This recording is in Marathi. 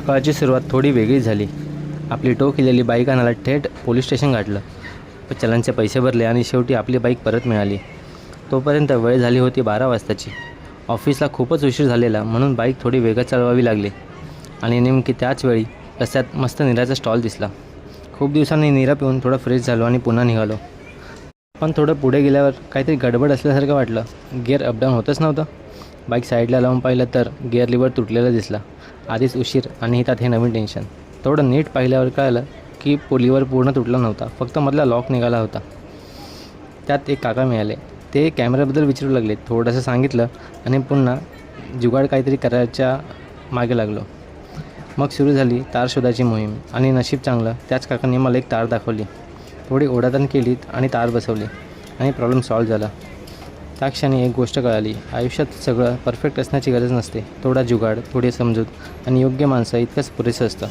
सकाळची सुरुवात थोडी वेगळी झाली. आपली टो केलेली बाईक आणायला थेट पोलीस स्टेशन गाठलं. चलानचे पैसे भरले आणि शेवटी आपली बाईक परत मिळाली. तोपर्यंत वेळ झाली होती 12 वाजताची. ऑफिसला खूपच उशीर झालेला म्हणून बाईक थोडी वेगात चालवावी लागली आणि नेमकी त्याच वेळी रस्त्यात मस्त नीराचा स्टॉल दिसला. खूप दिवसांनी नीरा पिऊन थोडं फ्रेश झालो आणि पुन्हा निघालो. पण थोडं पुढे गेल्यावर काहीतरी गडबड असल्यासारखं वाटलं. गिअर अपडाऊन होतच नव्हतं. बाईक साईडला लावून पाहिलं तर गिअर लिव्हर तुटलेला दिसला. आधीच उशीर आणि त्यात हे नवीन टेन्शन. थोडं नीट पाहिल्यावर कळलं की लिव्हर पूर्ण तुटला नव्हता, फक्त मधला लॉक निघाला होता. त्यात एक काका मिळाले. ते कॅमेऱ्याबद्दल विचारू लागले. थोडंसं सांगितलं आणि पुन्हा जुगाड काहीतरी करायच्या मागे लागलो. मग सुरू झाली तार शोधायची मोहीम आणि नशीब चांगलं त्याच काकांनी मला एक तार दाखवली. थोडी ओढाताण केलीत आणि तार बसवली आणि प्रॉब्लेम सॉल्व्ह झाला. त्या क्षणी एक गोष्ट कळाली, आयुष्यात सगळं परफेक्ट असण्याची गरज नसते. थोडा जुगाड, थोडी समजूत आणि योग्य माणसं इतकंच पुरेसं असतं.